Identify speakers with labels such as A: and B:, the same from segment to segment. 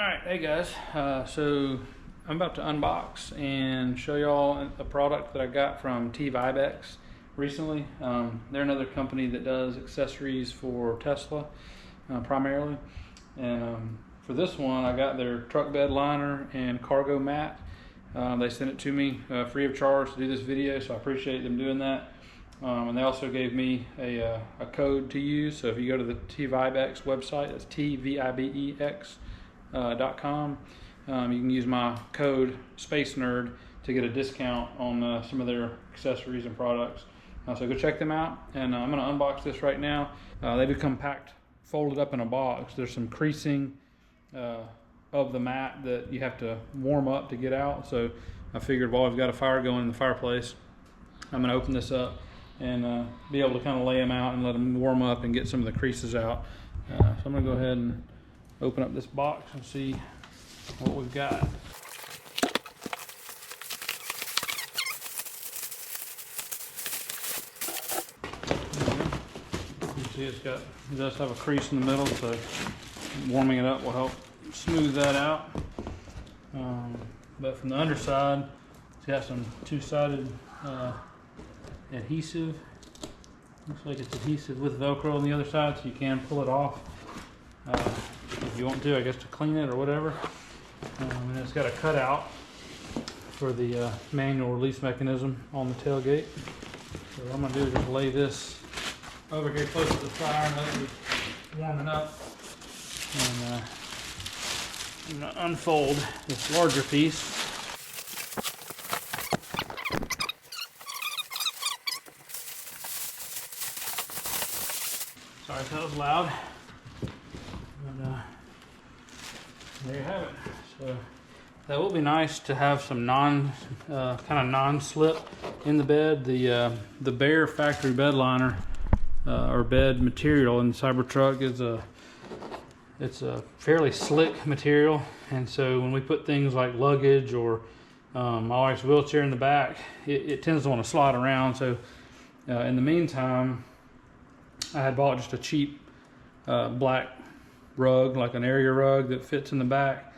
A: Alright, hey guys, so I'm about to unbox and show y'all a product that I got from Tvibex recently. They're another company that does accessories for Tesla primarily, and for this one I got their truck bed liner and cargo mat. They sent it to me free of charge to do this video, so I appreciate them doing that. And they also gave me a code to use, so if you go to the Tvibex website, that's Tvibex.com. You can use my code SpaceNerd to get a discount on some of their accessories and products. So go check them out, and I'm going to unbox this right now. They become packed, folded up in a box. There's some creasing of the mat that you have to warm up to get out. So I figured while I've got a fire going in the fireplace, I'm going to open this up and be able to kind of lay them out and let them warm up and get some of the creases out. So I'm going to go ahead and open up this box and see what we've got. You can see it does have a crease in the middle, so warming it up will help smooth that out. But from the underside, it's got some two-sided adhesive. Looks like it's adhesive with Velcro on the other side, so you can pull it off if you want to, I guess, to clean it or whatever. And it's got a cutout for the manual release mechanism on the tailgate. So what I'm going to do is just lay this over here close to the fire and let it be warming up. And I'm going to unfold this larger piece. Sorry if that was loud. But, there you have it. So that will be nice to have some kind of non-slip in the bed. The bare factory bed liner or bed material in the Cybertruck is it's a fairly slick material, and so when we put things like luggage or my wife's wheelchair in the back, it tends to want to slide around. So in the meantime, I had bought just a cheap black rug, like an area rug that fits in the back,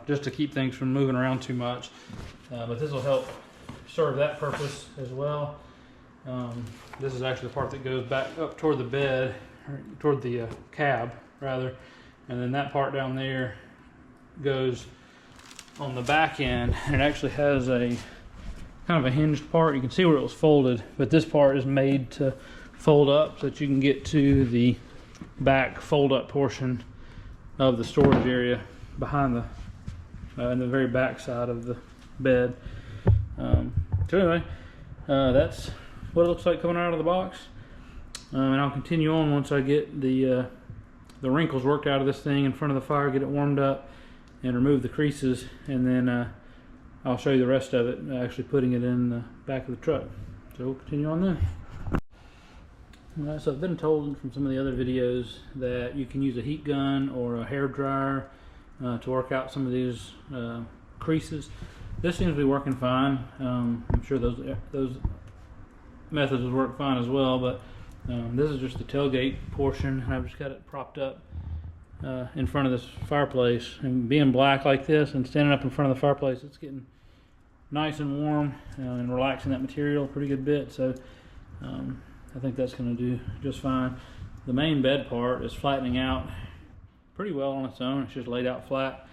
A: just to keep things from moving around too much. But this will help serve that purpose as well. This is actually the part that goes back up toward the bed, or toward the cab rather, and then that part down there goes on the back end, and it actually has a kind of a hinged part. You can see where it was folded, but this part is made to fold up so that you can get to the back fold up portion of the storage area behind the in the very back side of the bed. So anyway, that's what it looks like coming out of the box, and I'll continue on once I get the wrinkles worked out of this thing in front of the fire, get it warmed up and remove the creases, and then I'll show you the rest of it, actually putting it in the back of the truck. So we'll continue on then. So I've been told from some of the other videos that you can use a heat gun or a hair dryer to work out some of these creases. This seems to be working fine. I'm sure those methods would work fine as well, but this is just the tailgate portion, and I've just got it propped up in front of this fireplace. And being black like this and standing up in front of the fireplace, it's getting nice and warm and relaxing that material a pretty good bit. So I think that's going to do just fine. The main bed part is flattening out pretty well on its own. It's just laid out flat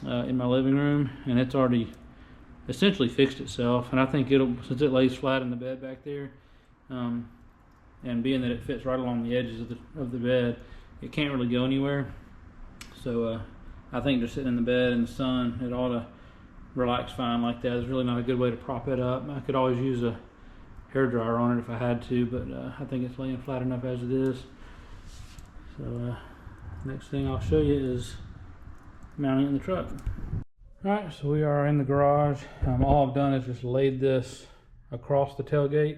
A: in my living room, and it's already essentially fixed itself. And I think since it lays flat in the bed back there, and being that it fits right along the edges of the bed, it can't really go anywhere. So I think just sitting in the bed in the sun, it ought to relax fine like that. It's really not a good way to prop it up. I could always use a hair dryer on it if I had to, but I think it's laying flat enough as it is. So next thing I'll show you is mounting it in the truck. Alright, so we are in the garage. All I've done is just laid this across the tailgate,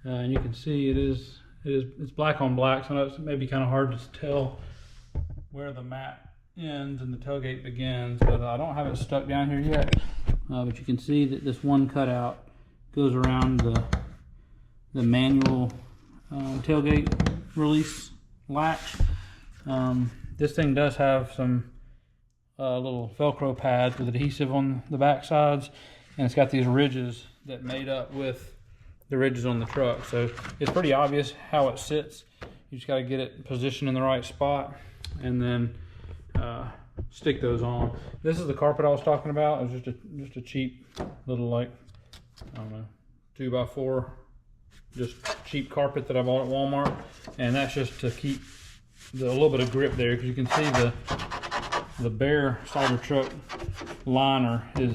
A: and you can see it's black on black, so it's maybe kind of hard to tell where the mat ends and the tailgate begins, but I don't have it stuck down here yet. But you can see that this one cutout goes around the manual tailgate release latch. This thing does have some little Velcro pads with adhesive on the back sides, and it's got these ridges that made up with the ridges on the truck. So it's pretty obvious how it sits. You just got to get it positioned in the right spot, and then stick those on. This is the carpet I was talking about. It was just a cheap little, like, I don't know, 2x4, just cheap carpet that I bought at Walmart, and that's just to keep a little bit of grip there, because you can see the bare Cybertruck liner is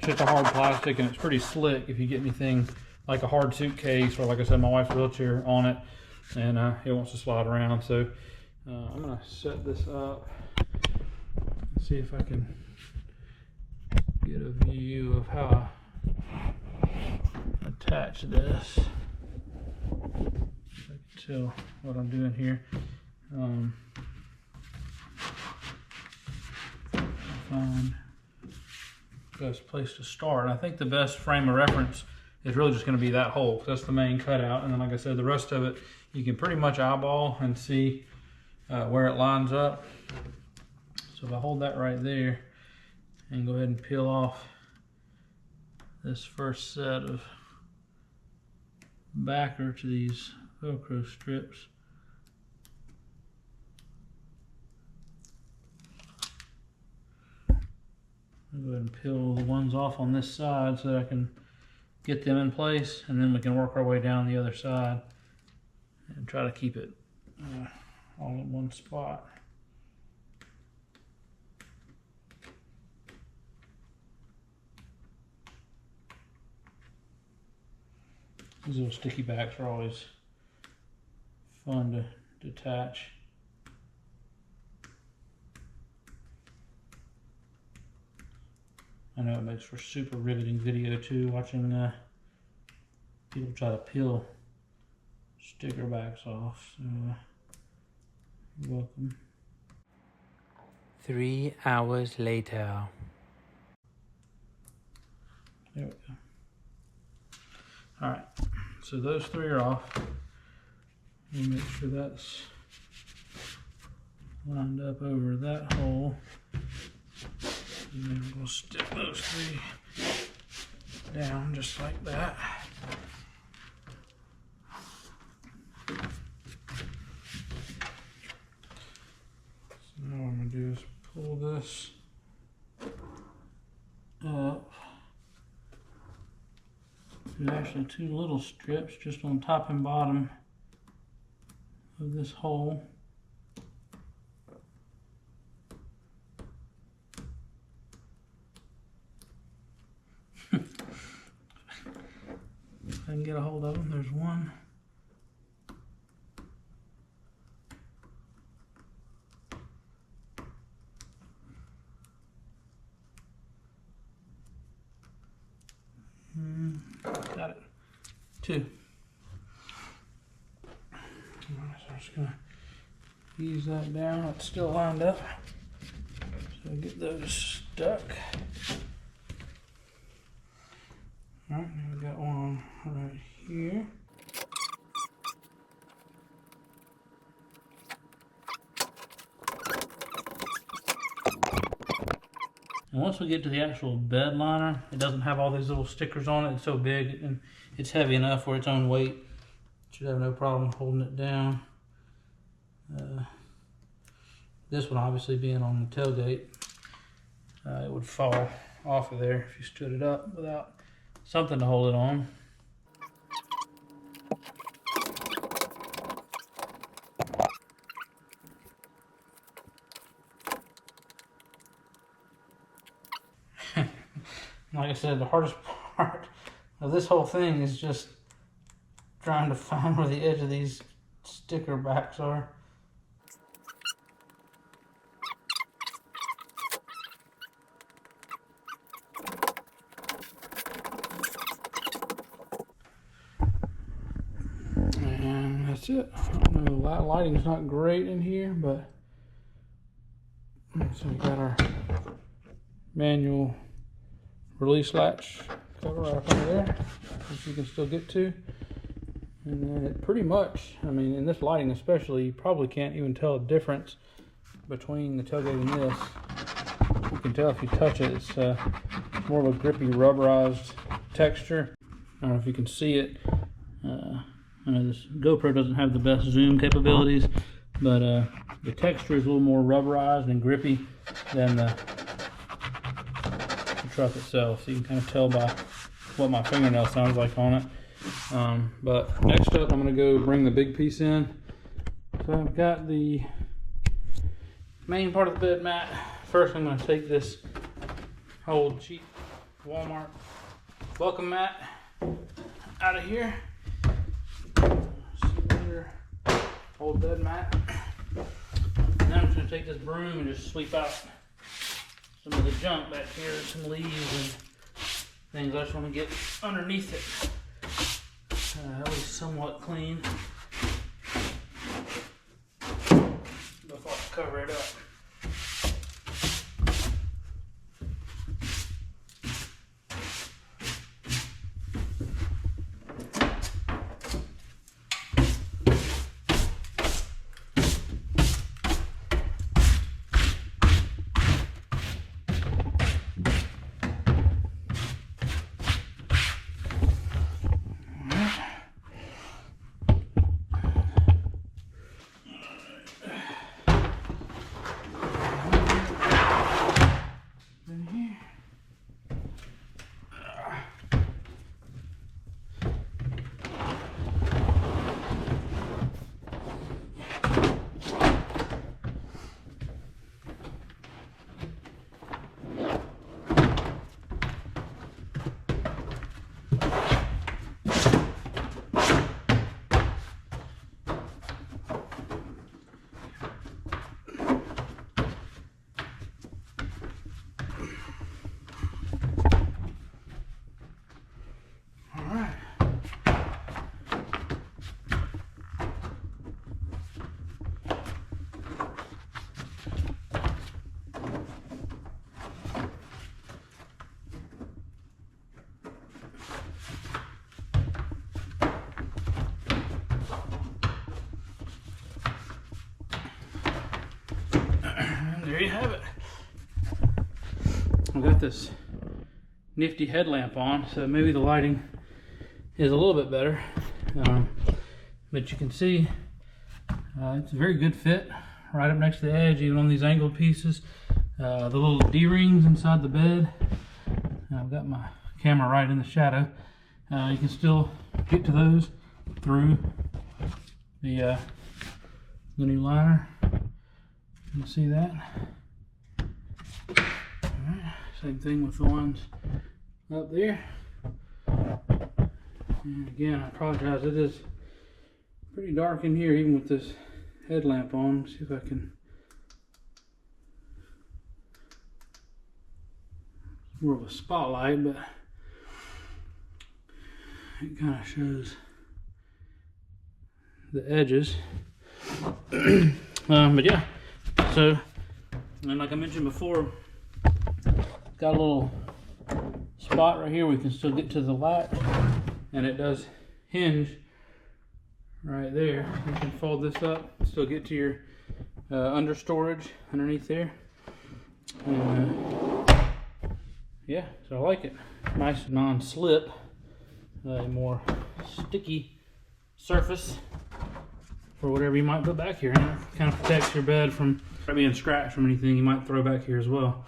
A: just a hard plastic, and it's pretty slick if you get anything like a hard suitcase or, like I said, my wife's wheelchair on it, and it wants to slide around. So I'm gonna set this up, see if I can get a view of how I attach this. I can tell what I'm doing here. Find the best place to start. I think the best frame of reference is really just going to be that hole. That's the main cutout, and then, like I said, the rest of it you can pretty much eyeball and see where it lines up. So if I hold that right there and go ahead and peel off this first set of backer to these Velcro strips, I'll go ahead and peel the ones off on this side so that I can get them in place, and then we can work our way down the other side and try to keep it all in one spot. These little sticky backs are always fun to detach. I know it makes for super riveting video too, watching people try to peel sticker backs off. So you're welcome.
B: 3 hours later.
A: There we go. Alright, so those 3 are off. We'll make sure that's lined up over that hole. And then we'll stick those 3 down just like that. So now what I'm going to do is pull this up. There's actually 2 little strips just on top and bottom of this hole. If I can get a hold of them, there's one. Got it. 2. So I'm just gonna ease that down. It's still lined up, so get those stuck. All right, now we got one right here. And once we get to the actual bed liner, it doesn't have all these little stickers on it. It's so big and it's heavy enough for its own weight. Should have no problem holding it down. This one obviously being on the tailgate, it would fall off of there if you stood it up without something to hold it on. Like I said, the hardest part of this whole thing is just trying to find where the edge of these sticker backs are. And that's it. I don't know, the lighting's not great in here, but so we got our manual release latch cover right up under there, which you can still get to. And then it pretty much, I mean, in this lighting especially, you probably can't even tell a difference between the tailgate and this. You can tell if you touch it, it's more of a grippy rubberized texture. I don't know if you can see it. I know this GoPro doesn't have the best zoom capabilities, but the texture is a little more rubberized and grippy than the truck itself. So you can kind of tell by what my fingernail sounds like on it. But next up, I'm going to go bring the big piece in. So I've got the main part of the bed mat. First, I'm going to take this old cheap Walmart welcome mat out of here. Old bed mat. And then I'm just going to take this broom and just sweep out some of the junk back here, some leaves and things. I just want to get underneath it at least somewhat clean before I cover it up. There you have it. I've got this nifty headlamp on, so maybe the lighting is a little bit better. But you can see it's a very good fit right up next to the edge, even on these angled pieces. The little D-rings inside the bed. I've got my camera right in the shadow. You can still get to those through the new liner. You can see that. Alright, same thing with the ones up there. And again, I apologize, it is pretty dark in here even with this headlamp on. Let's see if I can. More of a spotlight, but it kind of shows the edges. But yeah, so, and like I mentioned before, got a little spot right here we can still get to the latch, and it does hinge right there. You can fold this up, still get to your under storage underneath there. Yeah, so I like it. Nice non-slip, a more sticky surface for whatever you might put back here. And it kind of protects your bed from being scratched from anything you might throw back here as well.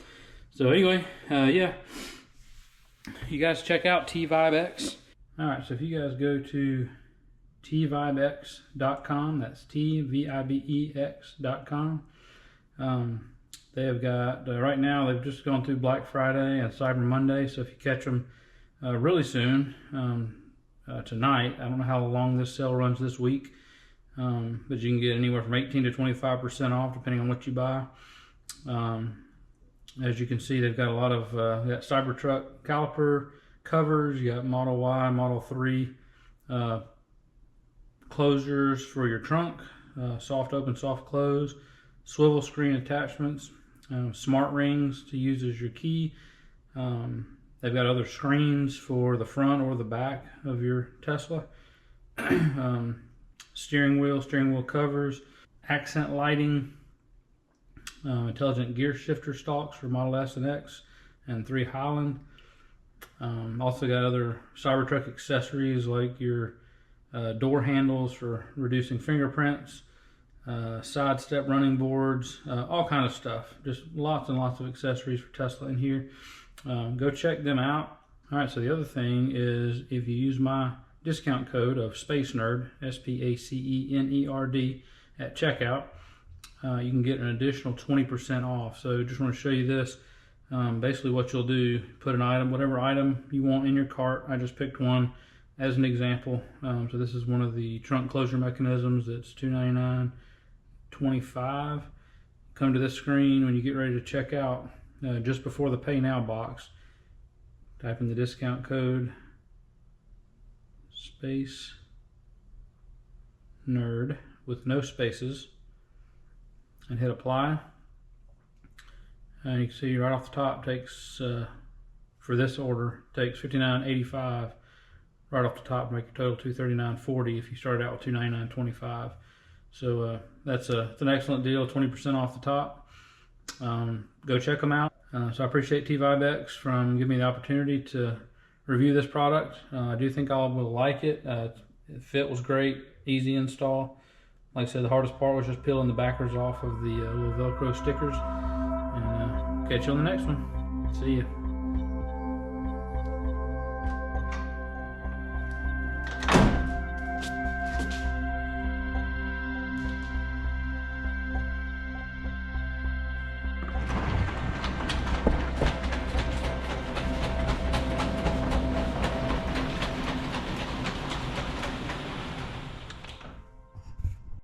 A: So anyway, yeah, you guys check out Tvibex. All right, so if you guys go to tvibex.com, that's tvibex.com. They have got, right now, they've just gone through Black Friday and Cyber Monday, so if you catch them really soon, tonight, I don't know how long this sale runs this week, but you can get anywhere from 18 to 25% off depending on what you buy. As you can see, they've got a lot of, they got Cybertruck caliper covers, you got Model Y, Model 3 closures for your trunk, soft open, soft close, swivel screen attachments, smart rings to use as your key. They've got other screens for the front or the back of your Tesla. Steering wheel covers, accent lighting, intelligent gear shifter stalks for Model S and X, and 3 Highland. Also got other Cybertruck accessories like your door handles for reducing fingerprints, side step running boards, all kind of stuff. Just lots and lots of accessories for Tesla in here. Go check them out. All right, so the other thing is if you use my discount code of Space Nerd, SPACENERD, at checkout, you can get an additional 20% off. So just want to show you this. Basically what you'll do, put an item, whatever item you want in your cart. I just picked one as an example. So this is one of the trunk closure mechanisms. It's $299.25. Come to this screen when you get ready to check out, just before the Pay Now box. Type in the discount code Space Nerd with no spaces and hit apply. And you can see right off the top takes for this order takes $59.85 right off the top, make a total $239.40 if you started out with $299.25. So that's it's an excellent deal, 20% off the top. Go check them out. So I appreciate Tvibex from giving me the opportunity to review this product. I do think I will like it. The fit was great, easy install. Like I said, the hardest part was just peeling the backers off of the little Velcro stickers. And catch you on the next one. See ya.